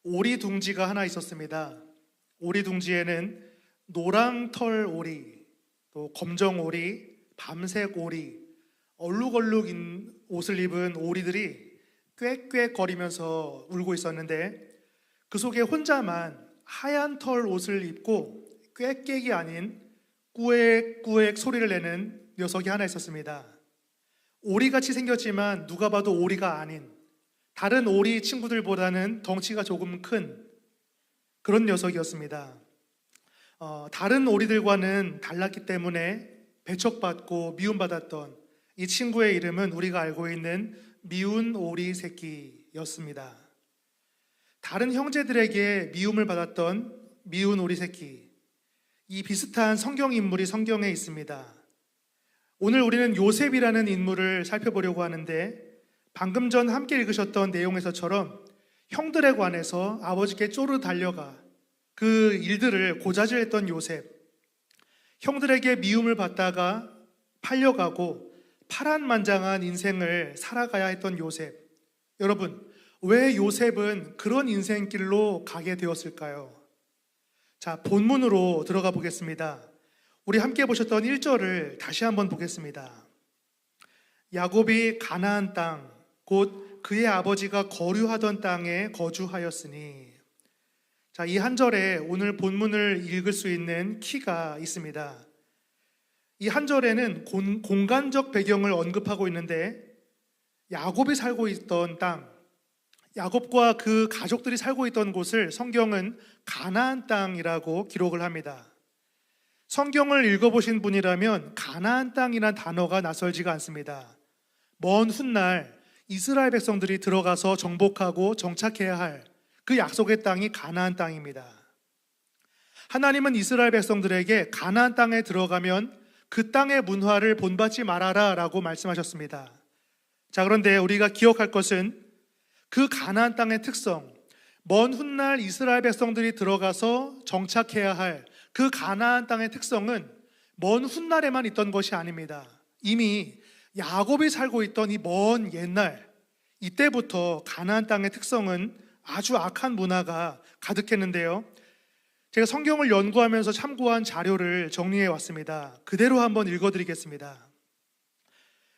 오리 둥지가 하나 있었습니다. 오리 둥지에는 노랑털 오리, 또 검정 오리, 밤색 오리, 얼룩얼룩 옷을 입은 오리들이 꽥꽥거리면서 울고 있었는데, 그 속에 혼자만 하얀 털 옷을 입고 꽥꽥이 아닌 꾸액꾸액 소리를 내는 녀석이 하나 있었습니다. 오리같이 생겼지만 누가 봐도 오리가 아닌, 다른 오리 친구들보다는 덩치가 조금 큰 그런 녀석이었습니다. 다른 오리들과는 달랐기 때문에 배척받고 미움받았던 이 친구의 이름은 우리가 알고 있는 미운 오리 새끼였습니다. 다른 형제들에게 미움을 받았던 미운 오리 새끼, 이 비슷한 성경 인물이 성경에 있습니다. 오늘 우리는 요셉이라는 인물을 살펴보려고 하는데, 방금 전 함께 읽으셨던 내용에서처럼 형들에 관해서 아버지께 쪼르 달려가 그 일들을 고자질했던 요셉, 형들에게 미움을 받다가 팔려가고 파란만장한 인생을 살아가야 했던 요셉. 여러분, 왜 요셉은 그런 인생길로 가게 되었을까요? 자, 본문으로 들어가 보겠습니다. 우리 함께 보셨던 1절을 다시 한번 보겠습니다. 야곱이 가나안 땅, 곧 그의 아버지가 거류하던 땅에 거주하였으니. 자, 이 한 절에 오늘 본문을 읽을 수 있는 키가 있습니다. 이 한 절에는 공간적 배경을 언급하고 있는데, 야곱이 살고 있던 땅, 야곱과 그 가족들이 살고 있던 곳을 성경은 가나안 땅이라고 기록을 합니다. 성경을 읽어보신 분이라면 가나안 땅이란 단어가 낯설지가 않습니다. 먼 훗날 이스라엘 백성들이 들어가서 정복하고 정착해야 할 그 약속의 땅이 가나안 땅입니다. 하나님은 이스라엘 백성들에게 가나안 땅에 들어가면 그 땅의 문화를 본받지 말아라 라고 말씀하셨습니다. 자, 그런데 우리가 기억할 것은 그 가나안 땅의 특성, 먼 훗날 이스라엘 백성들이 들어가서 정착해야 할 그 가나안 땅의 특성은 먼 훗날에만 있던 것이 아닙니다. 이미 야곱이 살고 있던 이 먼 옛날, 이때부터 가나안 땅의 특성은 아주 악한 문화가 가득했는데요. 제가 성경을 연구하면서 참고한 자료를 정리해 왔습니다. 그대로 한번 읽어드리겠습니다.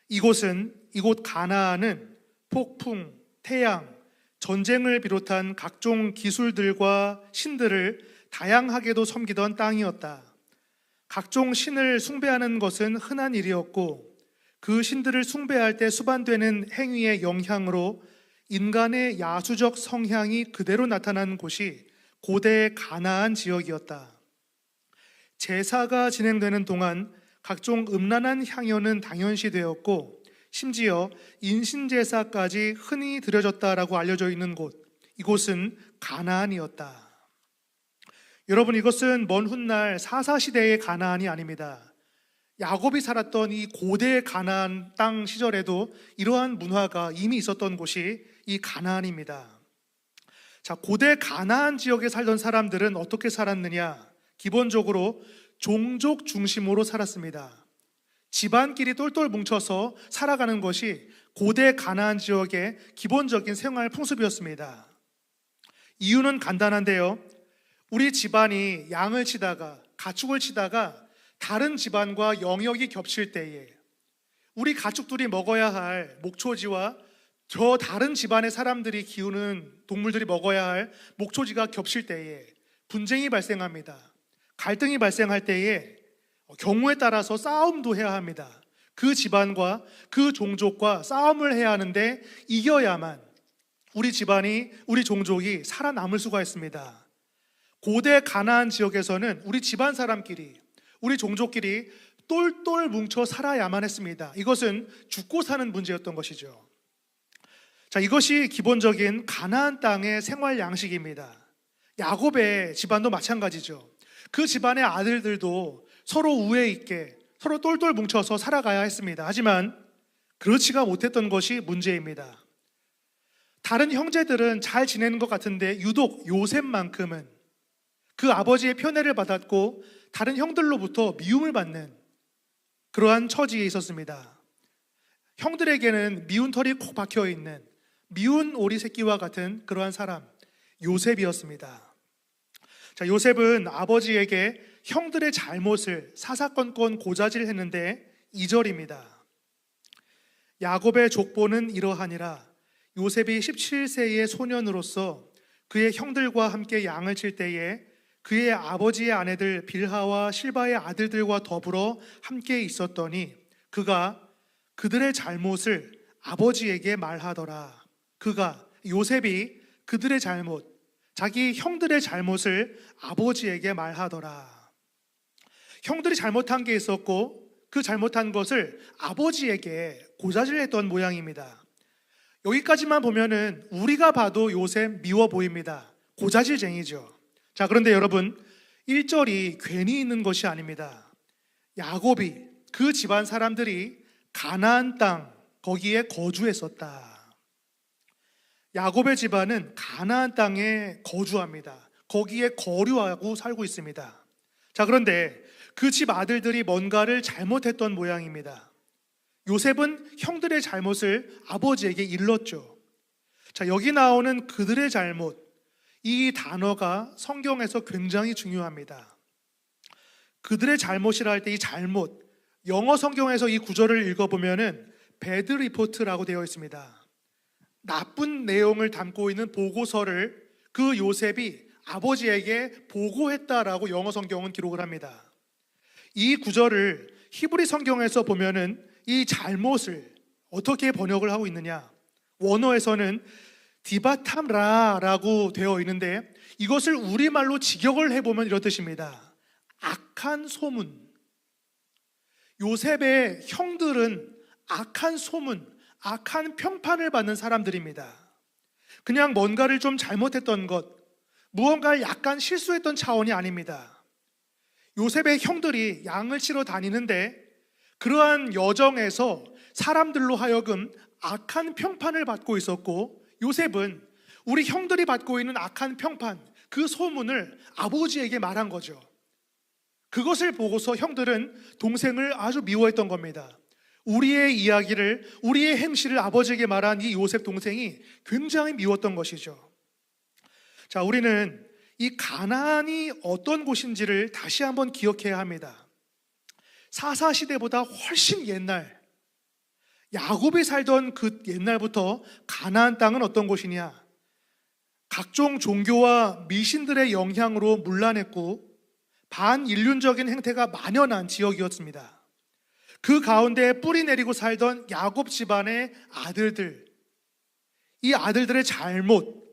이곳 가나안은 폭풍, 태양, 전쟁을 비롯한 각종 기술들과 신들을 다양하게도 섬기던 땅이었다. 각종 신을 숭배하는 것은 흔한 일이었고, 그 신들을 숭배할 때 수반되는 행위의 영향으로 인간의 야수적 성향이 그대로 나타난 곳이 고대 가나안 지역이었다. 제사가 진행되는 동안 각종 음란한 향연은 당연시되었고, 심지어 인신제사까지 흔히 드려졌다라고 알려져 있는 곳, 이곳은 가나안이었다. 여러분, 이것은 먼 훗날 사사시대의 가나안이 아닙니다. 야곱이 살았던 이 고대 가나안 땅 시절에도 이러한 문화가 이미 있었던 곳이 이 가나안입니다. 자, 고대 가나안 지역에 살던 사람들은 어떻게 살았느냐? 기본적으로 종족 중심으로 살았습니다. 집안끼리 똘똘 뭉쳐서 살아가는 것이 고대 가나안 지역의 기본적인 생활 풍습이었습니다. 이유는 간단한데요. 우리 집안이 양을 치다가, 가축을 치다가 다른 집안과 영역이 겹칠 때에, 우리 가축들이 먹어야 할 목초지와 저 다른 집안의 사람들이 키우는 동물들이 먹어야 할 목초지가 겹칠 때에 분쟁이 발생합니다. 갈등이 발생할 때에 경우에 따라서 싸움도 해야 합니다. 그 집안과 그 종족과 싸움을 해야 하는데, 이겨야만 우리 집안이, 우리 종족이 살아남을 수가 있습니다. 고대 가나안 지역에서는 우리 집안 사람끼리, 우리 종족끼리 똘똘 뭉쳐 살아야만 했습니다. 이것은 죽고 사는 문제였던 것이죠. 자, 이것이 기본적인 가나안 땅의 생활 양식입니다. 야곱의 집안도 마찬가지죠. 그 집안의 아들들도 서로 우애 있게 서로 똘똘 뭉쳐서 살아가야 했습니다. 하지만 그렇지가 못했던 것이 문제입니다. 다른 형제들은 잘 지내는 것 같은데 유독 요셉만큼은 그 아버지의 편애를 받았고 다른 형들로부터 미움을 받는 그러한 처지에 있었습니다. 형들에게는 미운 털이 콕 박혀있는 미운 오리 새끼와 같은 그러한 사람, 요셉이었습니다. 자, 요셉은 아버지에게 형들의 잘못을 사사건건 고자질했는데 2절입니다. 야곱의 족보는 이러하니라. 요셉이 17세의 소년으로서 그의 형들과 함께 양을 칠 때에 그의 아버지의 아내들 빌하와 실바의 아들들과 더불어 함께 있었더니 그가 그들의 잘못을 아버지에게 말하더라. 요셉이 그들의 잘못, 자기 형들의 잘못을 아버지에게 말하더라. 형들이 잘못한 게 있었고 그 잘못한 것을 아버지에게 고자질했던 모양입니다. 여기까지만 보면은 우리가 봐도 요셉 미워 보입니다. 고자질쟁이죠. 자, 그런데 여러분 1절이 괜히 있는 것이 아닙니다. 야곱이 그 집안 사람들이 가나안 땅 거기에 거주했었다. 야곱의 집안은 가나안 땅에 거주합니다. 거기에 거류하고 살고 있습니다. 자, 그런데 그 집 아들들이 뭔가를 잘못했던 모양입니다. 요셉은 형들의 잘못을 아버지에게 일렀죠. 자, 여기 나오는 그들의 잘못, 이 단어가 성경에서 굉장히 중요합니다. 그들의 잘못이라 할 때 이 잘못, 영어 성경에서 이 구절을 읽어보면은 배드 리포트라고 되어 있습니다. 나쁜 내용을 담고 있는 보고서를 그 요셉이 아버지에게 보고했다라고 영어 성경은 기록을 합니다. 이 구절을 히브리 성경에서 보면은 이 잘못을 어떻게 번역을 하고 있느냐? 원어에서는 디바탐라라고 되어 있는데 이것을 우리말로 직역을 해보면 이런 뜻입니다. 악한 소문. 요셉의 형들은 악한 소문, 악한 평판을 받는 사람들입니다. 그냥 뭔가를 좀 잘못했던 것, 무언가를 약간 실수했던 차원이 아닙니다. 요셉의 형들이 양을 치러 다니는데 그러한 여정에서 사람들로 하여금 악한 평판을 받고 있었고 요셉은 우리 형들이 받고 있는 악한 평판, 그 소문을 아버지에게 말한 거죠. 그것을 보고서 형들은 동생을 아주 미워했던 겁니다. 우리의 이야기를, 우리의 행실을 아버지에게 말한 이 요셉 동생이 굉장히 미웠던 것이죠. 자, 우리는 이 가나안이 어떤 곳인지를 다시 한번 기억해야 합니다. 사사시대보다 훨씬 옛날, 야곱이 살던 그 옛날부터 가나안 땅은 어떤 곳이냐? 각종 종교와 미신들의 영향으로 문란했고 반인륜적인 행태가 만연한 지역이었습니다. 그 가운데 뿌리 내리고 살던 야곱 집안의 아들들, 이 아들들의 잘못,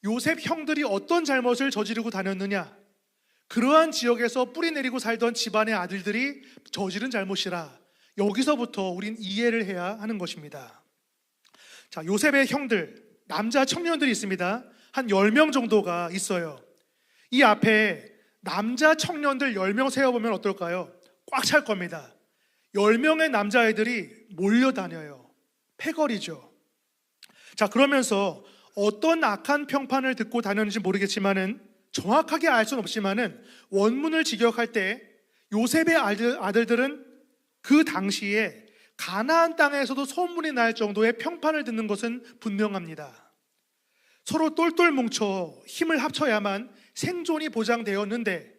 요셉 형들이 어떤 잘못을 저지르고 다녔느냐? 그러한 지역에서 뿌리 내리고 살던 집안의 아들들이 저지른 잘못이라 여기서부터 우린 이해를 해야 하는 것입니다. 자, 요셉의 형들, 남자 청년들이 있습니다. 한 10명 정도가 있어요. 이 앞에 남자 청년들 10명 세어보면 어떨까요? 꽉 찰 겁니다. 10명의 남자애들이 몰려다녀요. 패거리죠. 자, 그러면서 어떤 악한 평판을 듣고 다녔는지 모르겠지만은 정확하게 알 수는 없지만은 원문을 직역할 때 요셉의 아들들은 그 당시에 가나안 땅에서도 소문이 날 정도의 평판을 듣는 것은 분명합니다. 서로 똘똘 뭉쳐 힘을 합쳐야만 생존이 보장되었는데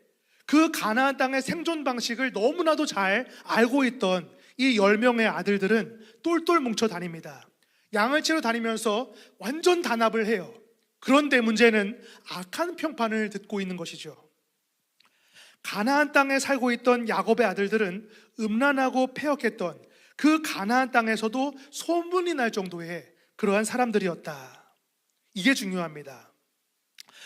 그 가나안 땅의 생존 방식을 너무나도 잘 알고 있던 이 10명의 아들들은 똘똘 뭉쳐 다닙니다. 양을 치러 다니면서 완전 단합을 해요. 그런데 문제는 악한 평판을 듣고 있는 것이죠. 가나안 땅에 살고 있던 야곱의 아들들은 음란하고 패역했던 그 가나안 땅에서도 소문이 날 정도의 그러한 사람들이었다. 이게 중요합니다.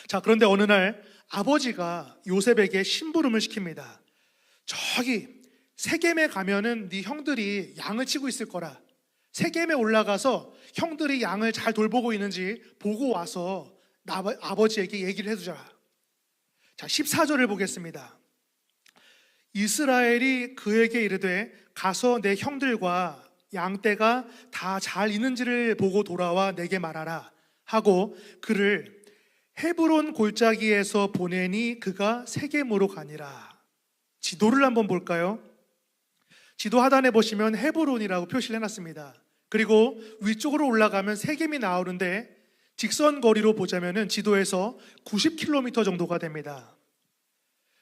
자, 그런데 어느 날 아버지가 요셉에게 심부름을 시킵니다. 저기 세겜에 가면은 네 형들이 양을 치고 있을 거라. 세겜에 올라가서 형들이 양을 잘 돌보고 있는지 보고 와서 아버지에게 얘기를 해주자. 자, 14절을 보겠습니다. 이스라엘이 그에게 이르되 가서 내 형들과 양떼가 다 잘 있는지를 보고 돌아와 내게 말하라 하고 그를 헤브론 골짜기에서 보내니 그가 세겜으로 가니라. 지도를 한번 볼까요? 지도 하단에 보시면 헤브론이라고 표시를 해놨습니다. 그리고 위쪽으로 올라가면 세겜이 나오는데 직선 거리로 보자면은 지도에서 90km 정도가 됩니다.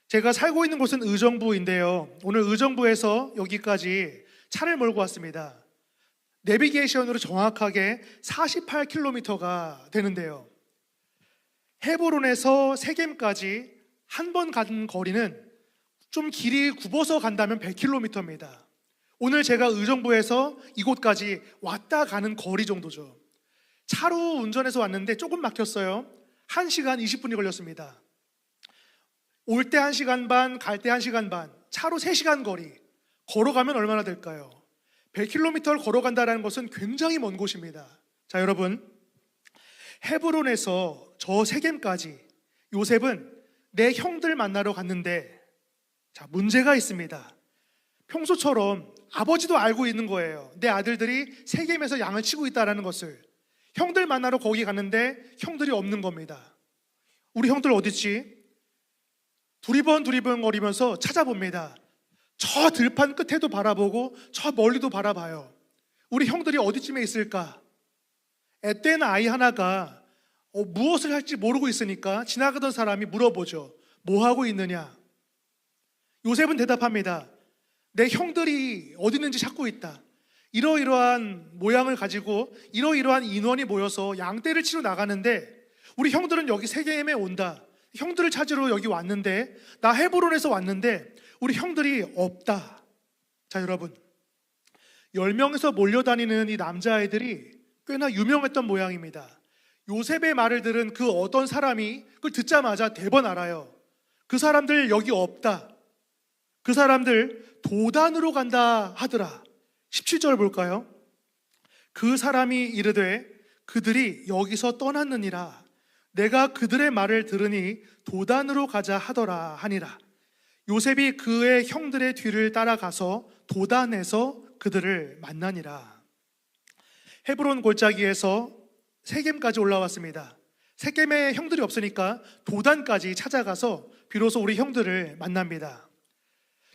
제가 살고 있는 곳은 의정부인데요. 오늘 의정부에서 여기까지 차를 몰고 왔습니다. 내비게이션으로 정확하게 48km가 되는데요. 헤브론에서 세겜까지 한 번 간 거리는 좀 길이 굽어서 간다면 100km입니다. 오늘 제가 의정부에서 이곳까지 왔다 가는 거리 정도죠. 차로 운전해서 왔는데 조금 막혔어요. 1시간 20분이 걸렸습니다. 올 때 1시간 반, 갈 때 1시간 반, 차로 3시간 거리. 걸어가면 얼마나 될까요? 100km를 걸어간다는 것은 굉장히 먼 곳입니다. 자, 여러분, 헤브론에서 저 세겜까지 요셉은 내 형들 만나러 갔는데, 자, 문제가 있습니다. 평소처럼 아버지도 알고 있는 거예요. 내 아들들이 세겜에서 양을 치고 있다는 것을. 형들 만나러 거기 갔는데 형들이 없는 겁니다. 우리 형들 어딨지? 두리번 거리면서 찾아봅니다. 저 들판 끝에도 바라보고 저 멀리도 바라봐요. 우리 형들이 어디쯤에 있을까? 앳된 아이 하나가 무엇을 할지 모르고 있으니까 지나가던 사람이 물어보죠. 뭐 하고 있느냐? 요셉은 대답합니다. 내 형들이 어디 있는지 찾고 있다. 이러이러한 모양을 가지고 이러이러한 인원이 모여서 양떼를 치러 나가는데 우리 형들은 여기 세겜에 온다. 형들을 찾으러 여기 왔는데 나 헤브론에서 왔는데 우리 형들이 없다. 자, 여러분, 10명에서 몰려다니는 이 남자아이들이 꽤나 유명했던 모양입니다. 요셉의 말을 들은 그 어떤 사람이 그걸 듣자마자 대번 알아요. 그 사람들 여기 없다. 그 사람들 도단으로 간다 하더라. 17절 볼까요? 그 사람이 이르되 그들이 여기서 떠났느니라. 내가 그들의 말을 들으니 도단으로 가자 하더라 하니라. 요셉이 그의 형들의 뒤를 따라가서 도단에서 그들을 만나니라. 헤브론 골짜기에서 세겜까지 올라왔습니다. 세겜에 형들이 없으니까 도단까지 찾아가서 비로소 우리 형들을 만납니다.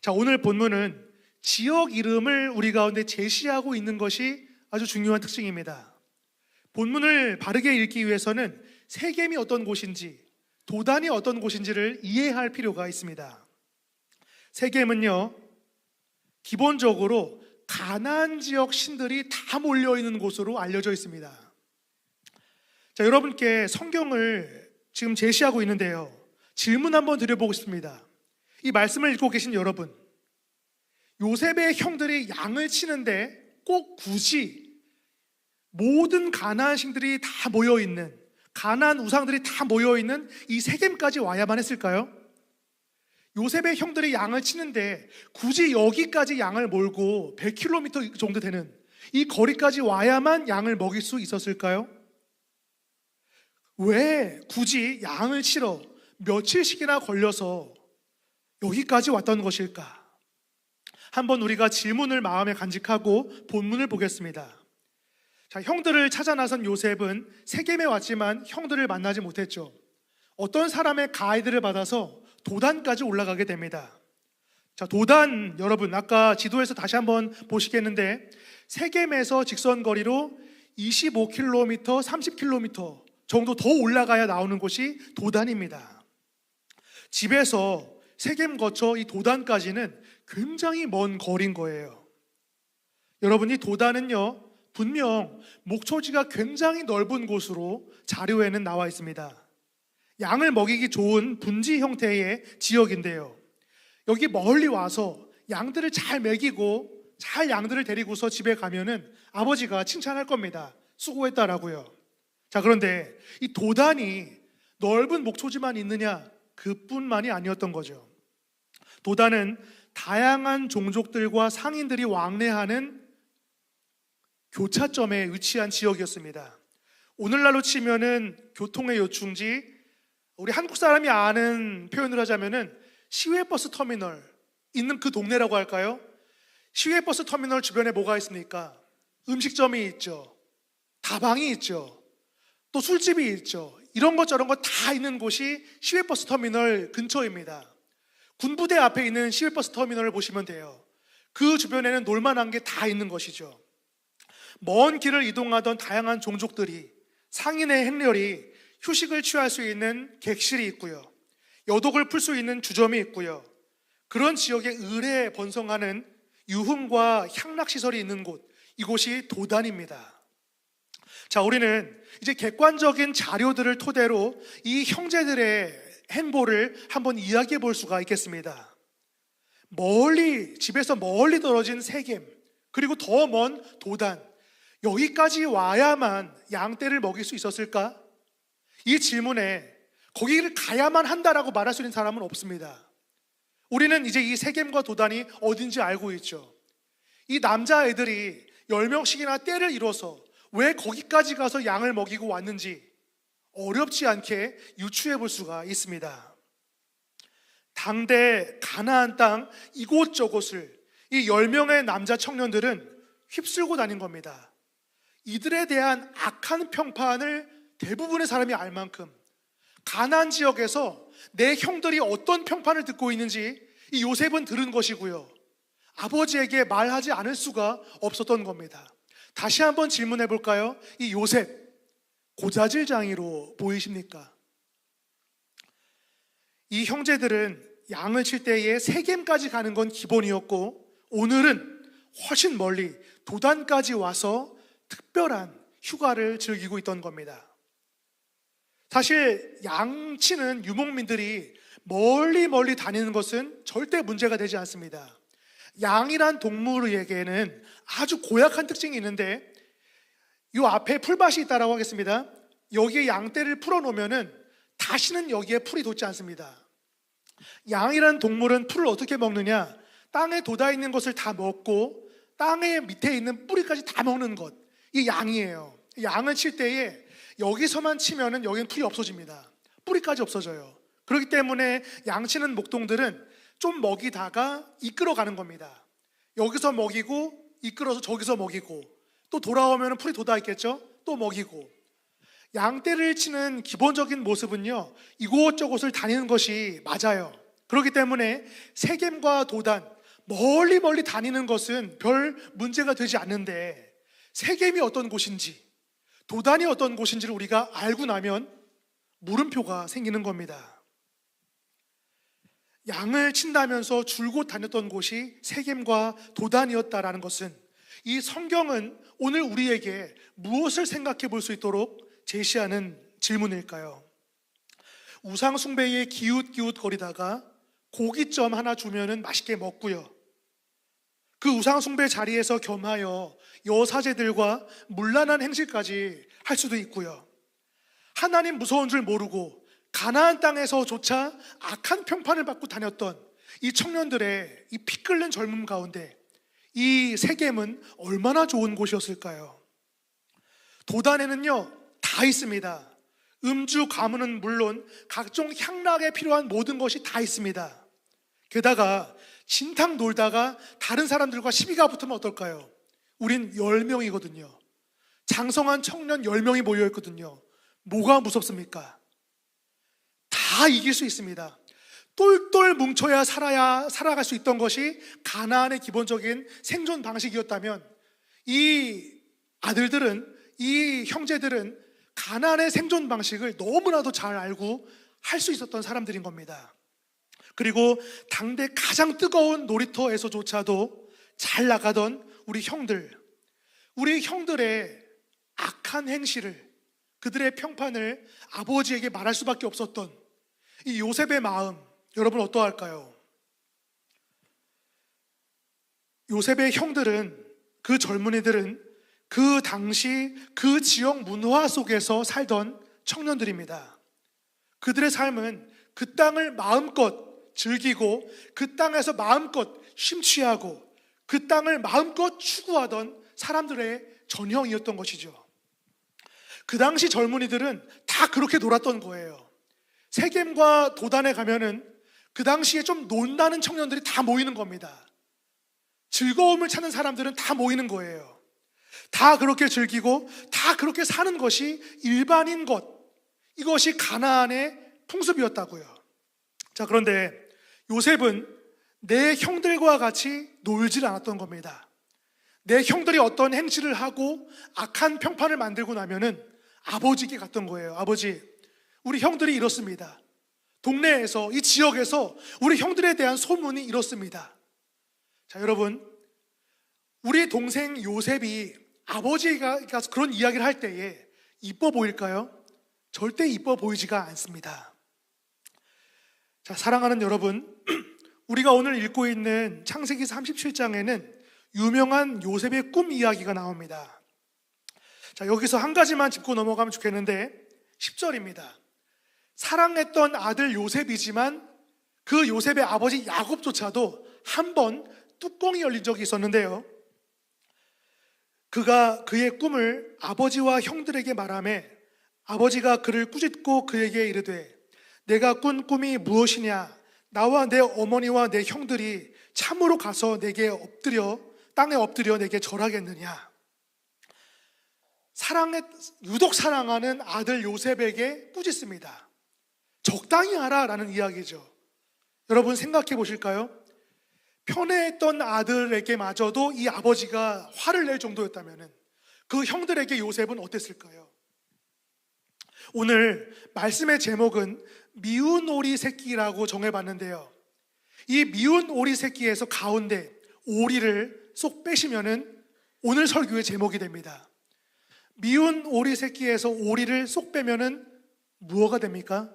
자, 오늘 본문은 지역 이름을 우리 가운데 제시하고 있는 것이 아주 중요한 특징입니다. 본문을 바르게 읽기 위해서는 세겜이 어떤 곳인지, 도단이 어떤 곳인지를 이해할 필요가 있습니다. 세겜은요, 기본적으로 가나안 지역 신들이 다 몰려있는 곳으로 알려져 있습니다. 자, 여러분께 성경을 지금 제시하고 있는데요, 질문 한번 드려보고 싶습니다. 이 말씀을 읽고 계신 여러분, 요셉의 형들이 양을 치는데 꼭 굳이 모든 가나안 신들이 다 모여있는, 가나안 우상들이 다 모여있는 이 세겜까지 와야만 했을까요? 요셉의 형들이 양을 치는데 굳이 여기까지 양을 몰고 100km 정도 되는 이 거리까지 와야만 양을 먹일 수 있었을까요? 왜 굳이 양을 치러 며칠씩이나 걸려서 여기까지 왔던 것일까? 한번 우리가 질문을 마음에 간직하고 본문을 보겠습니다. 자, 형들을 찾아 나선 요셉은 세겜에 왔지만 형들을 만나지 못했죠. 어떤 사람의 가이드를 받아서 도단까지 올라가게 됩니다. 자, 도단, 여러분 아까 지도에서 다시 한번 보시겠는데 세겜에서 직선거리로 25km, 30km 정도 더 올라가야 나오는 곳이 도단입니다. 집에서 세겜 거쳐 이 도단까지는 굉장히 먼 거리인 거예요. 여러분, 이 도단은요, 분명 목초지가 굉장히 넓은 곳으로 자료에는 나와 있습니다. 양을 먹이기 좋은 분지 형태의 지역인데요, 여기 멀리 와서 양들을 잘 먹이고 잘 양들을 데리고서 집에 가면은 아버지가 칭찬할 겁니다. 수고했다라고요. 자, 그런데 이 도단이 넓은 목초지만 있느냐? 그뿐만이 아니었던 거죠. 도단은 다양한 종족들과 상인들이 왕래하는 교차점에 위치한 지역이었습니다. 오늘날로 치면은 교통의 요충지, 우리 한국 사람이 아는 표현을 하자면은 시외버스 터미널 있는 그 동네라고 할까요? 시외버스 터미널 주변에 뭐가 있습니까? 음식점이 있죠. 다방이 있죠. 또 술집이 있죠. 이런 것 저런 것 다 있는 곳이 시외버스 터미널 근처입니다. 군부대 앞에 있는 시외버스 터미널을 보시면 돼요. 그 주변에는 놀만한 게 다 있는 것이죠. 먼 길을 이동하던 다양한 종족들이 상인의 행렬이 휴식을 취할 수 있는 객실이 있고요. 여독을 풀 수 있는 주점이 있고요. 그런 지역에 을에 번성하는 유흥과 향락시설이 있는 곳, 이곳이 도단입니다. 자, 우리는 이제 객관적인 자료들을 토대로 이 형제들의 행보를 한번 이야기해 볼 수가 있겠습니다. 집에서 멀리 떨어진 세겜, 그리고 더 먼 도단, 여기까지 와야만 양떼를 먹일 수 있었을까? 이 질문에 거기를 가야만 한다라고 말할 수 있는 사람은 없습니다. 우리는 이제 이 세겜과 도단이 어딘지 알고 있죠. 이 남자애들이 10명씩이나 떼를 이뤄서 왜 거기까지 가서 양을 먹이고 왔는지 어렵지 않게 유추해 볼 수가 있습니다. 당대 가나안 땅 이곳저곳을 이 10명의 남자 청년들은 휩쓸고 다닌 겁니다. 이들에 대한 악한 평판을 대부분의 사람이 알 만큼 가나안 지역에서 내 형들이 어떤 평판을 듣고 있는지 이 요셉은 들은 것이고요. 아버지에게 말하지 않을 수가 없었던 겁니다. 다시 한번 질문해 볼까요? 이 요셉, 고자질장이로 보이십니까? 이 형제들은 양을 칠 때에 세겜까지 가는 건 기본이었고, 오늘은 훨씬 멀리 도단까지 와서 특별한 휴가를 즐기고 있던 겁니다. 사실 양치는 유목민들이 멀리 다니는 것은 절대 문제가 되지 않습니다. 양이란 동물에게는 아주 고약한 특징이 있는데, 이 앞에 풀밭이 있다고 하겠습니다. 여기에 양떼를 풀어놓으면 다시는 여기에 풀이 돋지 않습니다. 양이란 동물은 풀을 어떻게 먹느냐? 땅에 돋아있는 것을 다 먹고 땅의 밑에 있는 뿌리까지 다 먹는 것, 이 양이에요. 양을 칠 때에 여기서만 치면은 여기는 풀이 없어집니다. 뿌리까지 없어져요. 그렇기 때문에 양치는 목동들은 좀 먹이다가 이끌어가는 겁니다. 여기서 먹이고 이끌어서 저기서 먹이고 또 돌아오면 풀이 돋아있겠죠? 또 먹이고. 양떼를 치는 기본적인 모습은요, 이곳저곳을 다니는 것이 맞아요. 그렇기 때문에 세겜과 도단, 멀리 다니는 것은 별 문제가 되지 않는데, 세겜이 어떤 곳인지 도단이 어떤 곳인지를 우리가 알고 나면 물음표가 생기는 겁니다. 양을 친다면서 줄곧 다녔던 곳이 세겜과 도단이었다라는 것은, 이 성경은 오늘 우리에게 무엇을 생각해 볼 수 있도록 제시하는 질문일까요? 우상 숭배에 기웃기웃거리다가 고깃점 하나 주면은 맛있게 먹고요, 그 우상 숭배 자리에서 겸하여 여사제들과 문란한 행실까지 할 수도 있고요, 하나님 무서운 줄 모르고 가나안 땅에서조차 악한 평판을 받고 다녔던 이 청년들의 이 피 끓는 젊음 가운데 이 세겜은 얼마나 좋은 곳이었을까요? 도단에는요 다 있습니다. 음주 가문은 물론 각종 향락에 필요한 모든 것이 다 있습니다. 게다가 진탕 놀다가 다른 사람들과 시비가 붙으면 어떨까요? 우린 10명이거든요. 장성한 청년 10명이 모여있거든요. 뭐가 무섭습니까? 다 이길 수 있습니다. 똘똘 뭉쳐야 살아갈 수 있던 것이 가나안의 기본적인 생존 방식이었다면, 이 아들들은, 이 형제들은 가나안의 생존 방식을 너무나도 잘 알고 할 수 있었던 사람들인 겁니다. 그리고 당대 가장 뜨거운 놀이터에서조차도 잘 나가던 우리 형들의 악한 행실을, 그들의 평판을 아버지에게 말할 수밖에 없었던 이 요셉의 마음, 여러분 어떠할까요? 요셉의 형들은, 그 젊은이들은 그 당시 그 지역 문화 속에서 살던 청년들입니다. 그들의 삶은 그 땅을 마음껏 즐기고 그 땅에서 마음껏 심취하고 그 땅을 마음껏 추구하던 사람들의 전형이었던 것이죠. 그 당시 젊은이들은 다 그렇게 놀았던 거예요. 세겜과 도단에 가면은 그 당시에 좀 논다는 청년들이 다 모이는 겁니다. 즐거움을 찾는 사람들은 다 모이는 거예요. 다 그렇게 즐기고 다 그렇게 사는 것이 일반인 것, 이것이 가나안의 풍습이었다고요. 자, 그런데 요셉은 내 형들과 같이 놀질 않았던 겁니다. 내 형들이 어떤 행실을 하고 악한 평판을 만들고 나면은 아버지께 갔던 거예요. 아버지, 우리 형들이 이렇습니다. 동네에서, 이 지역에서 우리 형들에 대한 소문이 이렇습니다. 자, 여러분, 우리 동생 요셉이 아버지가 그런 이야기를 할 때에 이뻐 보일까요? 절대 이뻐 보이지가 않습니다. 자, 사랑하는 여러분, 우리가 오늘 읽고 있는 창세기 37장에는 유명한 요셉의 꿈 이야기가 나옵니다. 자, 여기서 한 가지만 짚고 넘어가면 좋겠는데 10절입니다. 사랑했던 아들 요셉이지만 그 요셉의 아버지 야곱조차도 한 번 뚜껑이 열린 적이 있었는데요, 그가 그의 꿈을 아버지와 형들에게 말하며 아버지가 그를 꾸짖고 그에게 이르되 내가 꾼 꿈이 무엇이냐? 나와 내 어머니와 내 형들이 참으로 가서 내게 땅에 엎드려 내게 절하겠느냐? 유독 사랑하는 아들 요셉에게 꾸짖습니다. 적당히 하라 라는 이야기죠. 여러분, 생각해 보실까요? 편애했던 아들에게마저도 이 아버지가 화를 낼 정도였다면 그 형들에게 요셉은 어땠을까요? 오늘 말씀의 제목은 미운 오리 새끼라고 정해봤는데요, 이 미운 오리 새끼에서 가운데 오리를 쏙 빼시면은 오늘 설교의 제목이 됩니다. 미운 오리 새끼에서 오리를 쏙 빼면은 무엇가 됩니까?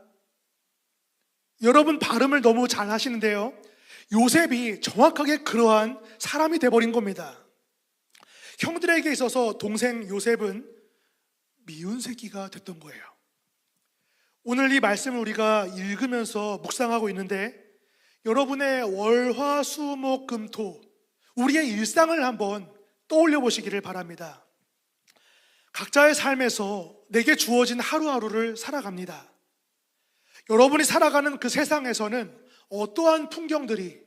여러분, 발음을 너무 잘 하시는데요, 요셉이 정확하게 그러한 사람이 돼버린 겁니다. 형들에게 있어서 동생 요셉은 미운 새끼가 됐던 거예요. 오늘 이 말씀을 우리가 읽으면서 묵상하고 있는데 여러분의 월화수목금토 우리의 일상을 한번 떠올려 보시기를 바랍니다. 각자의 삶에서 내게 주어진 하루하루를 살아갑니다. 여러분이 살아가는 그 세상에서는 어떠한 풍경들이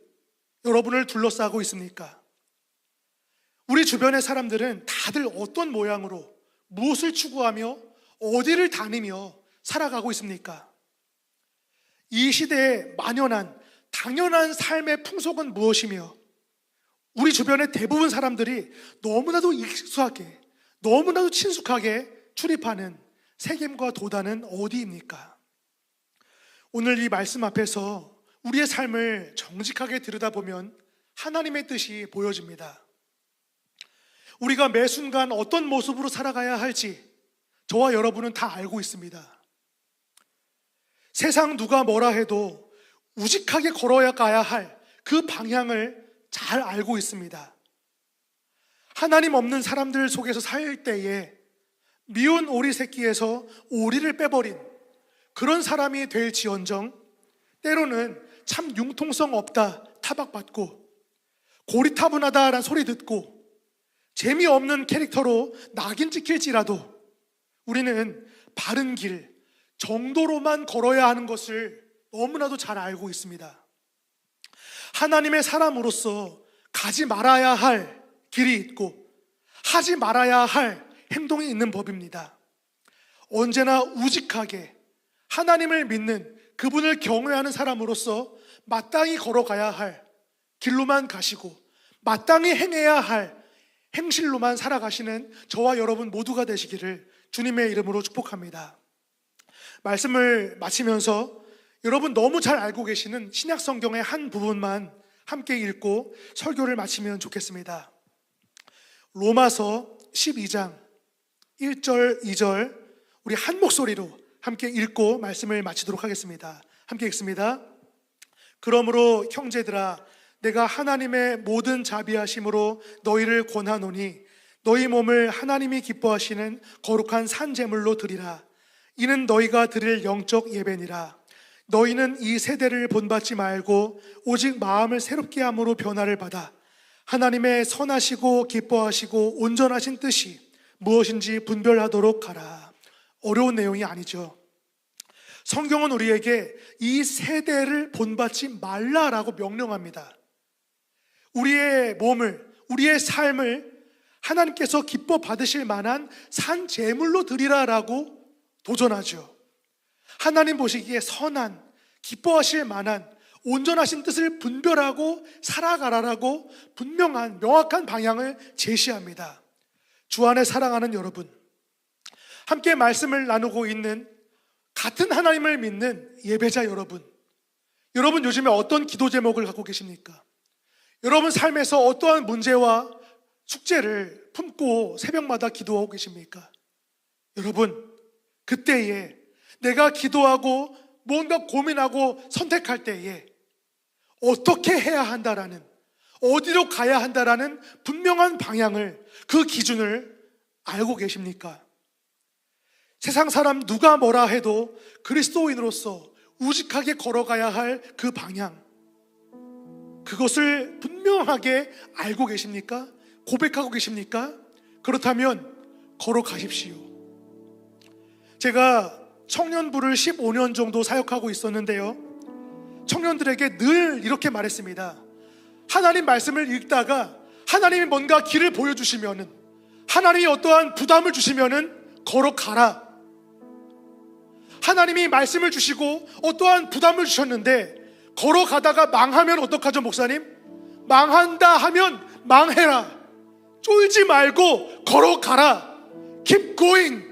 여러분을 둘러싸고 있습니까? 우리 주변의 사람들은 다들 어떤 모양으로 무엇을 추구하며 어디를 다니며 살아가고 있습니까? 이 시대에 만연한 당연한 삶의 풍속은 무엇이며 우리 주변의 대부분 사람들이 너무나도 익숙하게, 너무나도 친숙하게 출입하는 세겜과 도단은 어디입니까? 오늘 이 말씀 앞에서 우리의 삶을 정직하게 들여다보면 하나님의 뜻이 보여집니다. 우리가 매 순간 어떤 모습으로 살아가야 할지 저와 여러분은 다 알고 있습니다. 세상 누가 뭐라 해도 우직하게 걸어야 가야 할 그 방향을 잘 알고 있습니다. 하나님 없는 사람들 속에서 살 때에 미운 오리 새끼에서 오리를 빼버린 그런 사람이 될지언정 때로는 참 융통성 없다 타박받고 고리타분하다라는 소리 듣고 재미없는 캐릭터로 낙인 찍힐지라도 우리는 바른 길, 정도로만 걸어야 하는 것을 너무나도 잘 알고 있습니다. 하나님의 사람으로서 가지 말아야 할 길이 있고 하지 말아야 할 행동이 있는 법입니다. 언제나 우직하게 하나님을 믿는 그분을 경외하는 사람으로서 마땅히 걸어가야 할 길로만 가시고 마땅히 행해야 할 행실로만 살아가시는 저와 여러분 모두가 되시기를 주님의 이름으로 축복합니다. 말씀을 마치면서 여러분 너무 잘 알고 계시는 신약 성경의 한 부분만 함께 읽고 설교를 마치면 좋겠습니다. 로마서 12장 1절 2절 우리 한 목소리로 함께 읽고 말씀을 마치도록 하겠습니다. 함께 읽습니다. 그러므로 형제들아, 내가 하나님의 모든 자비하심으로 너희를 권하노니 너희 몸을 하나님이 기뻐하시는 거룩한 산제물로 드리라. 이는 너희가 드릴 영적 예배니라. 너희는 이 세대를 본받지 말고 오직 마음을 새롭게 함으로 변화를 받아 하나님의 선하시고 기뻐하시고 온전하신 뜻이 무엇인지 분별하도록 하라. 어려운 내용이 아니죠. 성경은 우리에게 이 세대를 본받지 말라라고 명령합니다. 우리의 몸을, 우리의 삶을 하나님께서 기뻐 받으실 만한 산 제물로 드리라라고 도전하죠. 하나님 보시기에 선한, 기뻐하실 만한 온전하신 뜻을 분별하고 살아가라라고 분명한 명확한 방향을 제시합니다. 주 안에 사랑하는 여러분, 함께 말씀을 나누고 있는 같은 하나님을 믿는 예배자 여러분, 여러분 요즘에 어떤 기도 제목을 갖고 계십니까? 여러분 삶에서 어떠한 문제와 숙제를 품고 새벽마다 기도하고 계십니까? 여러분, 그때에 내가 기도하고 뭔가 고민하고 선택할 때에 어떻게 해야 한다라는, 어디로 가야 한다라는 분명한 방향을, 그 기준을 알고 계십니까? 세상 사람 누가 뭐라 해도 그리스도인으로서 우직하게 걸어가야 할 그 방향, 그것을 분명하게 알고 계십니까? 고백하고 계십니까? 그렇다면 걸어가십시오. 제가 청년부를 15년 정도 사역하고 있었는데요, 청년들에게 늘 이렇게 말했습니다. 하나님 말씀을 읽다가 하나님이 뭔가 길을 보여주시면은, 하나님이 어떠한 부담을 주시면은 걸어가라. 하나님이 말씀을 주시고 어떠한 부담을 주셨는데 걸어가다가 망하면 어떡하죠, 목사님? 망한다 하면 망해라. 쫄지 말고 걸어가라. Keep going.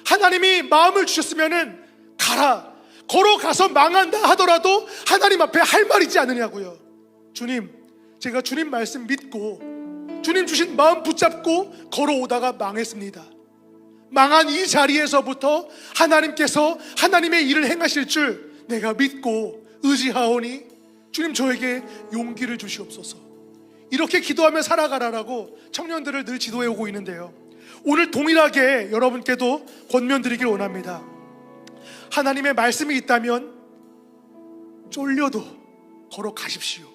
하나님이 마음을 주셨으면은 가라. 걸어가서 망한다 하더라도 하나님 앞에 할 말이지 않느냐고요. 주님, 제가 주님 말씀 믿고 주님 주신 마음 붙잡고 걸어오다가 망했습니다. 망한 이 자리에서부터 하나님께서 하나님의 일을 행하실 줄 내가 믿고 의지하오니 주님 저에게 용기를 주시옵소서. 이렇게 기도하며 살아가라라고 청년들을 늘 지도해 오고 있는데요, 오늘 동일하게 여러분께도 권면드리길 원합니다. 하나님의 말씀이 있다면 쫄려도 걸어가십시오.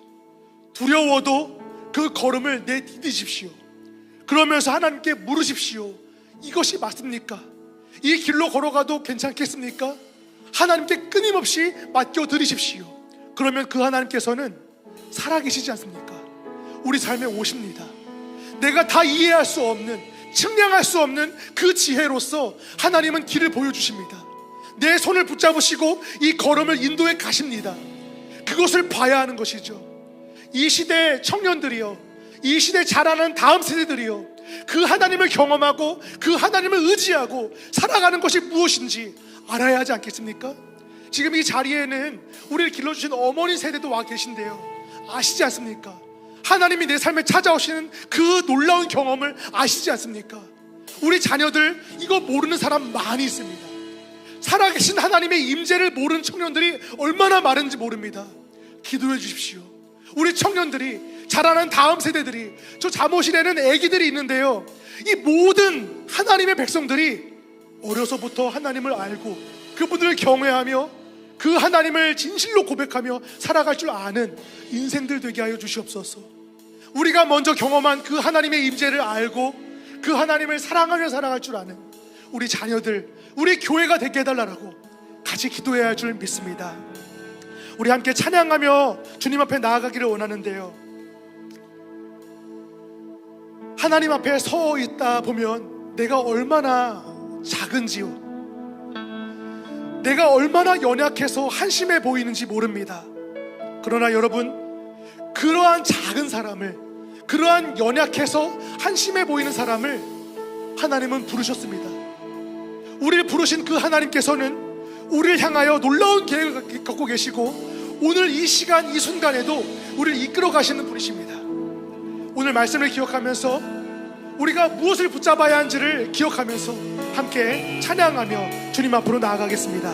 두려워도 그 걸음을 내디디십시오. 그러면서 하나님께 물으십시오. 이것이 맞습니까? 이 길로 걸어가도 괜찮겠습니까? 하나님께 끊임없이 맡겨드리십시오. 그러면 그 하나님께서는 살아계시지 않습니까? 우리 삶에 오십니다. 내가 다 이해할 수 없는, 측량할 수 없는 그 지혜로서 하나님은 길을 보여주십니다. 내 손을 붙잡으시고 이 걸음을 인도해 가십니다. 그것을 봐야 하는 것이죠. 이 시대 청년들이요, 이 시대 자라는 다음 세대들이요, 그 하나님을 경험하고 그 하나님을 의지하고 살아가는 것이 무엇인지 알아야 하지 않겠습니까? 지금 이 자리에는 우리를 길러주신 어머니 세대도 와 계신데요, 아시지 않습니까? 하나님이 내 삶에 찾아오시는 그 놀라운 경험을 아시지 않습니까? 우리 자녀들 이거 모르는 사람 많이 있습니다. 살아계신 하나님의 임재를 모르는 청년들이 얼마나 많은지 모릅니다. 기도해 주십시오. 우리 청년들이, 자라는 다음 세대들이, 저 잠옷실에는 아기들이 있는데요, 이 모든 하나님의 백성들이 어려서부터 하나님을 알고 그분들을 경외하며 그 하나님을 진실로 고백하며 살아갈 줄 아는 인생들 되게 하여 주시옵소서. 우리가 먼저 경험한 그 하나님의 임재를 알고 그 하나님을 사랑하며 살아갈 줄 아는 우리 자녀들, 우리 교회가 되게 해달라고 같이 기도해야 할 줄 믿습니다. 우리 함께 찬양하며 주님 앞에 나아가기를 원하는데요, 하나님 앞에 서 있다 보면 내가 얼마나 작은지요, 내가 얼마나 연약해서 한심해 보이는지 모릅니다. 그러나 여러분, 그러한 작은 사람을, 그러한 연약해서 한심해 보이는 사람을 하나님은 부르셨습니다. 우리를 부르신 그 하나님께서는 우리를 향하여 놀라운 계획을 갖고 계시고 오늘 이 시간 이 순간에도 우리를 이끌어 가시는 분이십니다. 오늘 말씀을 기억하면서 우리가 무엇을 붙잡아야 하는지를 기억하면서 함께 찬양하며 주님 앞으로 나아가겠습니다.